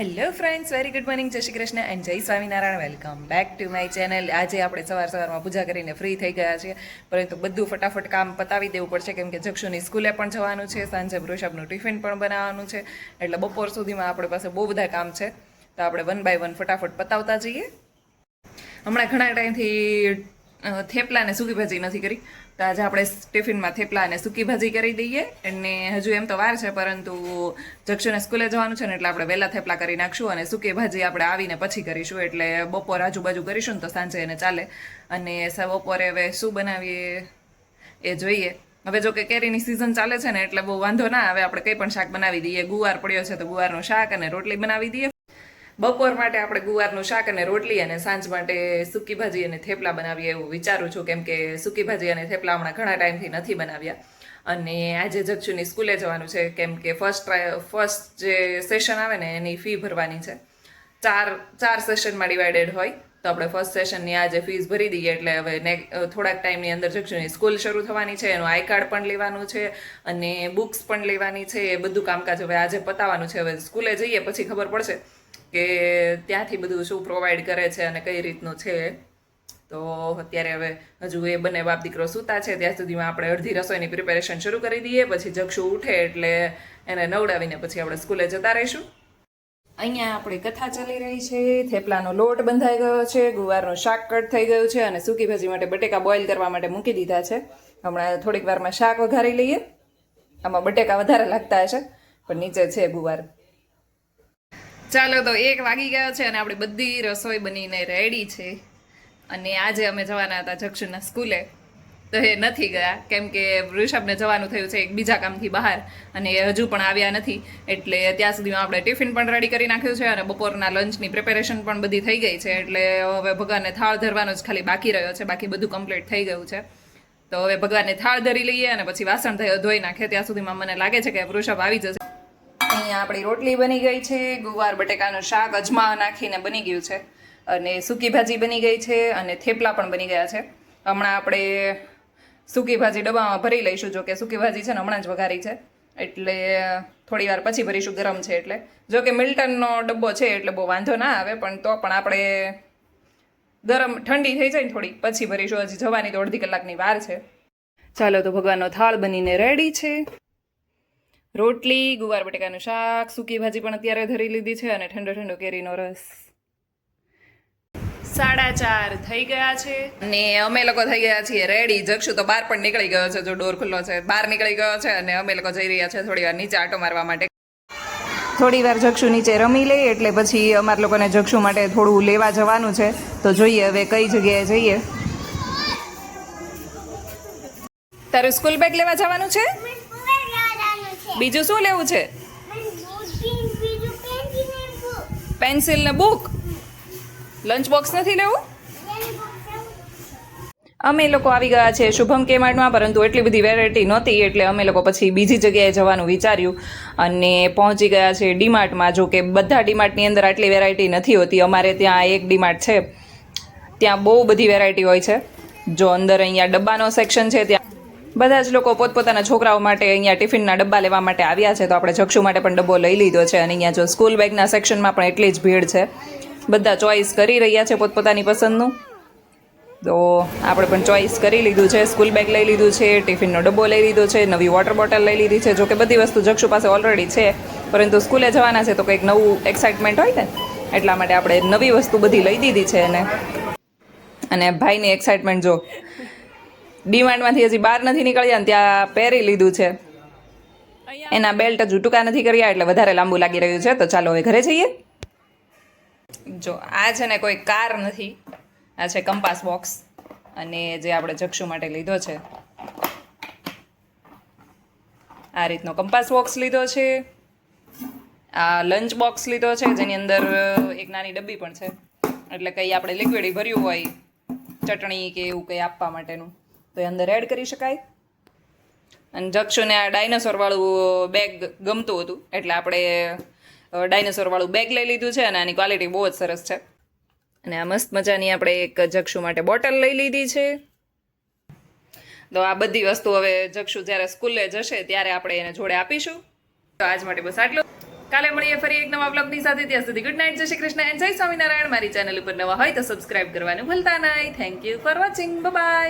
Hello friends, very good morning, જય Shri Krishna and જય Swaminarayan. Welcome back to my channel. આજે આપણે સવારમાં પૂજા કરીને ફ્રી થઈ ગયા છીએ, પરંતુ બધું ફટાફટ કામ પતાવી દેવું પડશે કેમ કે જક્ષુની સ્કૂલે પણ જવાનું છે, સાંજે વૃષભનું ટિફિન પણ બનાવવાનું છે, એટલે બપોર સુધીમાં આપણી પાસે બહુ બધા કામ છે. તો આપણે વન બાય વન ફટાફટ પતાવતા જઈએ. હમણાં ઘણા ટાઈમથી થેપલા અને સૂકી ભાજી નથી કરી, તો આજે આપણે ટિફિનમાં થેપલા અને સૂકી ભાજી કરી દઈએ. અને હજુ એમ તો વાર છે, પરંતુ જક્ષુને સ્કૂલે જવાનું છે ને એટલે આપણે વહેલા થેપલા કરી નાખશું અને સૂકી ભાજી આપણે આવીને પછી કરીશું. એટલે બપોર આજુબાજુ કરીશું ને તો સાંજે એને ચાલે. અને બપોરે હવે શું બનાવીએ એ જોઈએ. હવે જો કે કેરીની સિઝન ચાલે છે ને એટલે બહુ વાંધો ના આવે, આપણે કંઈ પણ શાક બનાવી દઈએ. ગુવાર પડ્યો છે તો ગુવારનું શાક અને રોટલી બનાવી દઈએ. બપોર માટે આપણે ગુવારનું શાક અને રોટલી, અને સાંજ માટે સૂકી ભાજી અને થેપલા બનાવીએ એવું વિચારું છું, કેમ કે સૂકી ભાજી અને થેપલા હમણાં ઘણા ટાઈમથી નથી બનાવ્યા. અને આજે જક્ષુની સ્કૂલે જવાનું છે કેમ કે ફર્સ્ટ જે સેશન આવે ને એની ફી ભરવાની છે. ચાર સેશનમાં ડિવાઇડેડ હોય, તો આપણે ફર્સ્ટ સેશનની આજે ફીસ ભરી દઈએ. એટલે હવે થોડાક ટાઈમની અંદર જક્ષુની સ્કૂલ શરૂ થવાની છે, એનું આઈ કાર્ડ પણ લેવાનું છે અને બુક્સ પણ લેવાની છે. એ બધું કામકાજ હવે આજે પતાવવાનું છે. હવે સ્કૂલે જઈએ પછી ખબર પડશે કે ત્યાંથી બધું શું પ્રોવાઈડ કરે છે અને કઈ રીતનું છે. તો અત્યારે હવે હજુ એ બંને બાપ દીકરો સૂતા છે, ત્યાં સુધીમાં આપણે અડધી રસોઈની પ્રિપેરેશન શરૂ કરી દઈએ. પછી જક્ષુ ઉઠે એટલે એને નવડાવીને પછી આપણે સ્કૂલે જતા રહીશું. અહીંયા આપણી કથા ચાલી રહી છે. થેપલાનો લોટ બંધાઈ ગયો છે, ગુવારનું શાક કટ થઈ ગયું છે અને સૂકી ભાજી માટે બટેકા બોઇલ કરવા માટે મૂકી દીધા છે. હમણાં થોડીક વારમાં શાક વઘારી લઈએ. આમાં બટેકા વધારે લાગતા હશે, પણ નીચે છે ગુવાર. ચાલો, તો 1 વાગી ગયો છે અને આપણી બધી રસોઈ બનીને રેડી છે. અને આજે અમે જવાના હતા જક્ષુના સ્કૂલે, તો એ નથી ગયા કેમ કે વૃષભને જવાનું થયું છે એક બીજા કામથી બહાર, અને એ હજુ પણ આવ્યા નથી. એટલે ત્યાં સુધીમાં આપણે ટિફિન પણ રેડી કરી નાખ્યું છે અને બપોરના લંચની પ્રિપેરેશન પણ બધી થઈ ગઈ છે. એટલે હવે ભગવાનને થાળ ધરવાનો જ ખાલી બાકી રહ્યો છે, બાકી બધું કમ્પ્લીટ થઈ ગયું છે. તો હવે ભગવાનને થાળ ધરી લઈએ અને પછી વાસણ ધોઈ નાખે. ત્યાં સુધીમાં મને લાગે છે કે વૃષભ આવી જશે. અહીંયા આપણી રોટલી બની ગઈ છે, ગુવાર બટેકાનું શાક અજમા નાખીને બની ગયું છે, અને સૂકી ભાજી બની ગઈ છે અને થેપલા પણ બની ગયા છે. હમણાં આપણે સૂકી ભાજી ડબ્બામાં ભરી લઈશું. જો કે સૂકી ભાજી છે ને હમણાં જ વઘારી છે, એટલે થોડી વાર પછી ભરીશું, ગરમ છે એટલે. જો કે મિલ્ટનનો ડબ્બો છે એટલે બહુ વાંધો ના આવે, પણ તો પણ આપણે ગરમ ઠંડી થઈ જાય ને થોડી પછી ભરીશું. હજી જવાની તો અડધી કલાકની વાર છે. ચાલો, તો ભગવાનનો થાળ બનીને રેડી છે. રોટલી, ગુવાર બટેકાનું શાક, સૂકી ભાજી પણ અત્યારે ધરી લીધી છે અને ઠંડો ઠંડો કેરીનો રસ. 4:30 થઈ ગયા છે અને અમે લોકો થઈ ગયા છીએ રેડી. જક્ષુ તો બહાર પણ નીકળી ગયો છે, જો ડોર ખુલ્લો છે, બહાર નીકળી ગયો છે. અને અમે લોકો જઈ રહ્યા છે થોડી વાર નીચે આંટો મારવા માટે. થોડી વાર જક્ષુ નીચે રમી લે એટલે પછી અમારા લોકોને જક્ષુ માટે થોડું લેવા જવાનું છે. તો જોઈએ હવે કઈ જગ્યાએ જઈએ. તારું સ્કૂલ બેગ લેવા જવાનું છે? બીજું શું લેવું છે? પેન્સિલ ને બુક. લંચ બોક્સ નથી લેવું? અમે લોકો આવી ગયા છે શુભમ કે માર્ટમાં, પરંતુ એટલી બધી વેરાયટી નહોતી એટલે અમે લોકો પછી બીજી જગ્યાએ જવાનું વિચાર્યું અને પહોંચી ગયા છે ડીમાર્ટમાં. જો કે બધા ડીમાર્ટની અંદર આટલી વેરાયટી નથી હોતી. અમારે ત્યાં એક ડીમાર્ટ છે, ત્યાં બહુ બધી વેરાયટી હોય છે. જો અંદર અહીંયા ડબ્બાનો સેક્શન છે, ત્યાં બધા જ લોકો પોતપોતાના છોકરાઓ માટે અહીંયા ટિફિનના ડબ્બા લેવા માટે આવ્યા છે. તો આપણે જક્ષુ માટે પણ ડબ્બો લઈ લીધો છે. અને અહીંયા જો સ્કૂલ બેગના સેક્શનમાં પણ એટલી જ ભીડ છે. બધા ચોઈસ કરી રહ્યા છે પોતપોતાની પસંદનું. તો આપણે પણ ચોઈસ કરી લીધું છે. સ્કૂલ બેગ લઈ લીધું છે, ટિફિનનો ડબ્બો લઈ લીધો છે, નવી વોટર બોટલ લઈ લીધી છે. જો કે બધી વસ્તુ જક્ષુ પાસે ઓલરેડી છે, પરંતુ સ્કૂલે જવાના છે તો કંઈક નવું એક્સાઇટમેન્ટ હોય ને, એટલા માટે આપણે નવી વસ્તુ બધી લઈ દીધી છે એને. અને ભાઈની એક્સાઇટમેન્ટ જો, ડીમાર્ટમાંથી હજી બહાર નથી નીકળ્યા ને ત્યાં પહેરી લીધું છે. એના બેલ્ટ હજુ ટૂંકા નથી કર્યા એટલે વધારે લાંબુ લાગી રહ્યું છે. તો ચાલો હવે ઘરે જઈએ. જો આ છે ને કોઈ કાર નથી, આ છે કંપાસ બોક્સ, અને જે આપણે જક્ષુ માટે લીધો છે આ રીતનો કંપાસ બોક્સ લીધો છે. આ લંચ બોક્સ લીધો છે જેની અંદર એક નાની ડબ્બી પણ છે, એટલે કંઈ આપણે લિક્વિડ ભર્યું હોય, ચટણી કે એવું કંઈ આપવા માટેનું, તો એ અંદર એડ કરી શકાય. અને જક્ષુને આ ડાયનોસોરવાળું બેગ ગમતું હતું એટલે આપણે ડાયનોસોરવાળું બેગ લઈ લીધું છે. અને આની ક્વોલિટી બહુ જ સરસ છે. અને આ મસ્ત મજાની આપણે એક જક્ષુ માટે બોટલ લઈ લીધી છે. તો આ બધી વસ્તુ હવે જક્ષુ જ્યારે સ્કૂલે જશે ત્યારે આપણે એને જોડે આપીશું. તો આજ માટે બસ આટલું. કાલે મળીએ ફરી એક નવા બ્લોગની સાથે. ત્યાં સુધી ગુડ નાઇટ, જય શ્રી કૃષ્ણ એન્ડ જય સ્વામિનારાયણ. મારી ચેનલ ઉપર નવા હોય તો સબસ્ક્રાઇબ કરવાનું ભૂલતા નહીં. Thank you for watching. By.